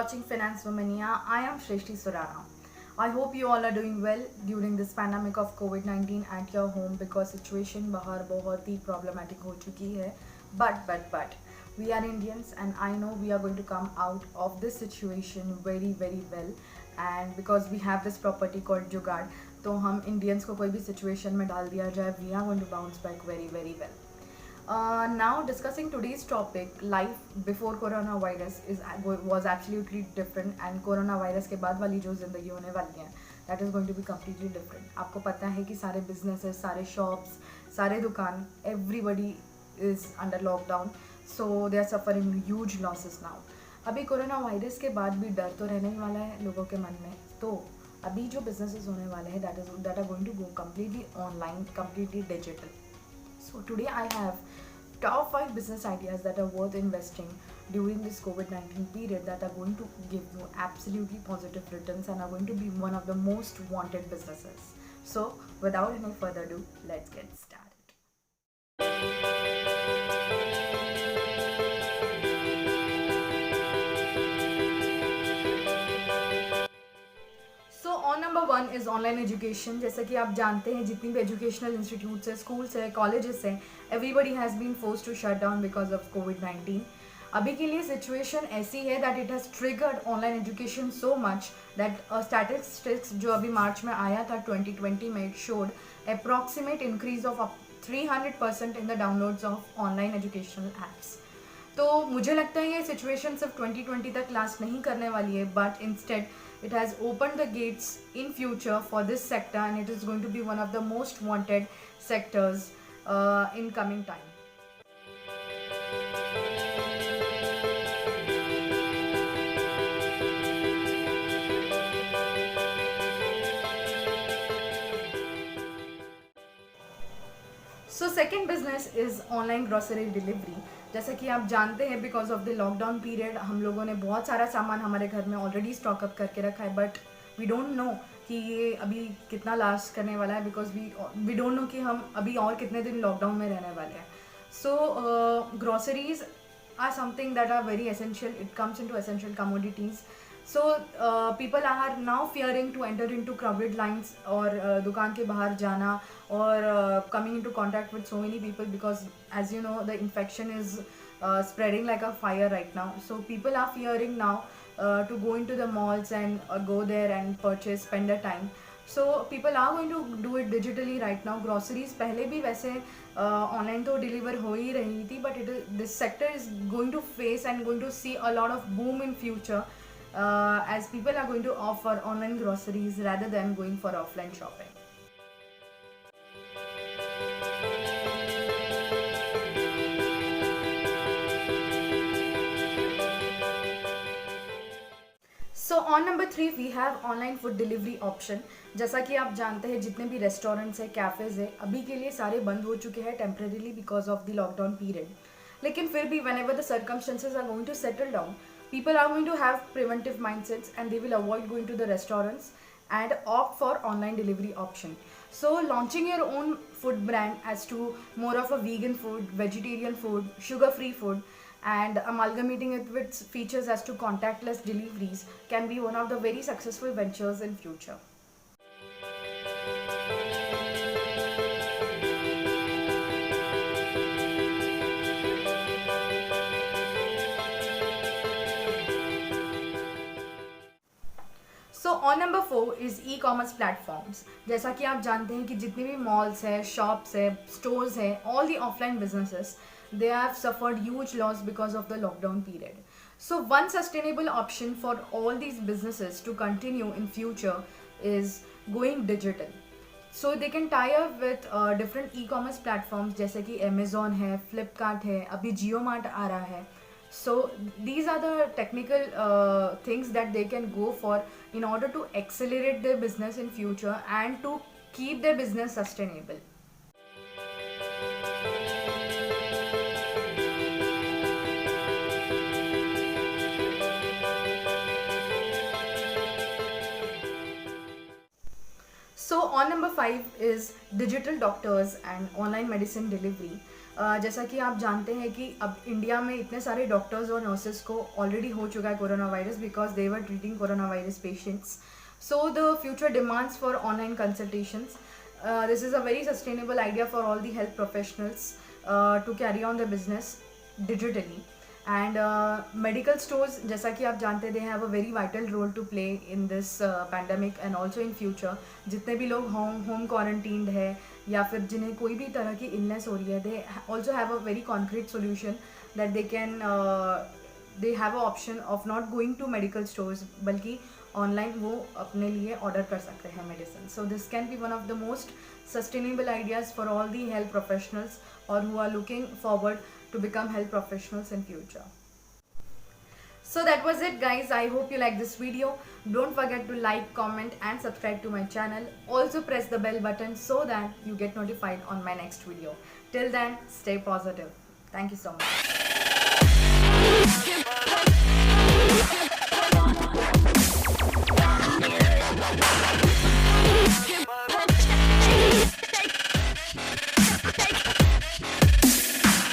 watching Finance Womania. I am Shrishti Surana. I hope you all are doing well during this pandemic of COVID-19 at your home because situation बाहर बहुत ही problematic हो चुकी है. But we are Indians and I know we are going to come out of this situation very well. And because we have this property called जुगाड़, तो हम Indians को कोई भी situation में डाल दिया जाए, we are going to bounce back very well. Now discussing today's topic, life before coronavirus was absolutely different and coronavirus के बाद वाली जो ज़िंदगी होने वाली है that is going to be completely different. आपको पता है कि सारे businesses, सारे shops, सारे दुकान, everybody is under lockdown, so they are suffering huge losses now. अभी कोरोना वायरस के बाद भी डर तो रहने ही वाला है लोगों के मन में, तो अभी जो businesses होने वाले हैं that are going to go completely online, completely digital. So today I have top 5 business ideas that are worth investing during this COVID-19 period that are going to give you absolutely positive returns and are going to be one of the most wanted businesses. So without any further ado, let's get started. Number 1 is online education. जैसा कि आप जानते हैं जितनी भी educational institutes है, schools है, colleges हैं, everybody has been forced to shut down because of कोविड-19. अभी के लिए सिचुएशन ऐसी है that it has triggered online education so much that statistics जो अभी मार्च में आया था 2020 में, it showed approximate increase of 300% in the downloads of online educational apps. तो मुझे लगता है ये सिचुएशन सिर्फ 2020 तक लास्ट नहीं करने वाली है, but instead it has opened the gates in future for this sector and it is going to be one of the most wanted sectors in coming time. So second business is online grocery delivery. जैसा कि आप जानते हैं because of the lockdown period हम लोगों ने बहुत सारा सामान हमारे घर में ऑलरेडी स्टॉक अप करके रखा है, बट वी डोंट नो कि ये अभी कितना लास्ट करने वाला है बिकॉज वी डोंट नो कि हम अभी और कितने दिन लॉकडाउन में रहने वाले हैं. So groceries are something that are very essential. It comes into essential commodities. So people are now fearing to enter into crowded lines और दुकान के बाहर जाना और coming into contact with so many people because as you know the infection is spreading like a fire right now. So people are fearing now to go into the malls and go there and purchase, spend their time. So people are going to do it digitally right now. Groceries पहले भी वैसे online तो deliver हो ही रही थी, but this sector is going to face and going to see a lot of boom in future. As people are going to offer online groceries rather than going for offline shopping. So on number 3 we have online food delivery option. जैसा कि आप जानते हैं जितने भी restaurants है, cafes है, अभी के लिए सारे बंद हो चुके हैं temporarily because of the lockdown period. लेकिन फिर भी whenever the circumstances are going to settle down, people are going to have preventive mindsets and they will avoid going to the restaurants and opt for online delivery option. So launching your own food brand as to more of a vegan food, vegetarian food, sugar-free food and amalgamating it with features as to contactless deliveries can be one of the very successful ventures in future. So on number 4 is e commerce platforms. जैसा कि आप जानते हैं कि जितने भी malls है, shops है, स्टोर्स है, all the offline businesses they have suffered huge loss because of the lockdown period. So one sustainable option for all these businesses to continue in future is going digital. So they can tie up with different e-commerce platforms जैसे कि Amazon है, Flipkart है, अभी JioMart आ रहा है. So these are the technical things that they can go for in order to accelerate their business in future and to keep their business sustainable. So on number 5 is digital doctors and online medicine delivery. जैसा कि आप जानते हैं कि अब India में इतने सारे डॉक्टर्स और नर्सेस को ऑलरेडी हो चुका है corona virus because they were treating corona virus patients. So the future demands for online consultations. This is a very sustainable idea for all the health professionals to carry on their business digitally. And medical stores, जैसा कि आप जानते हैं, they have a very vital role to play in this pandemic and also in future. जितने भी लोग home quarantined है या फिर जिन्हें कोई भी तरह की illness हो रही है, they also have a very concrete solution that they can they have a option of not going to medical stores, बल्कि ऑनलाइन वो अपने लिए ऑर्डर कर सकते हैं medicine. So this can be one of the most sustainable ideas for all the health professionals और who are looking forward to become health professionals in future. So that was it guys. I hope you like this video. Don't forget to like, comment and subscribe to my channel. Also press the bell button so that you get notified on my next video. Till then, stay positive. Thank you so much.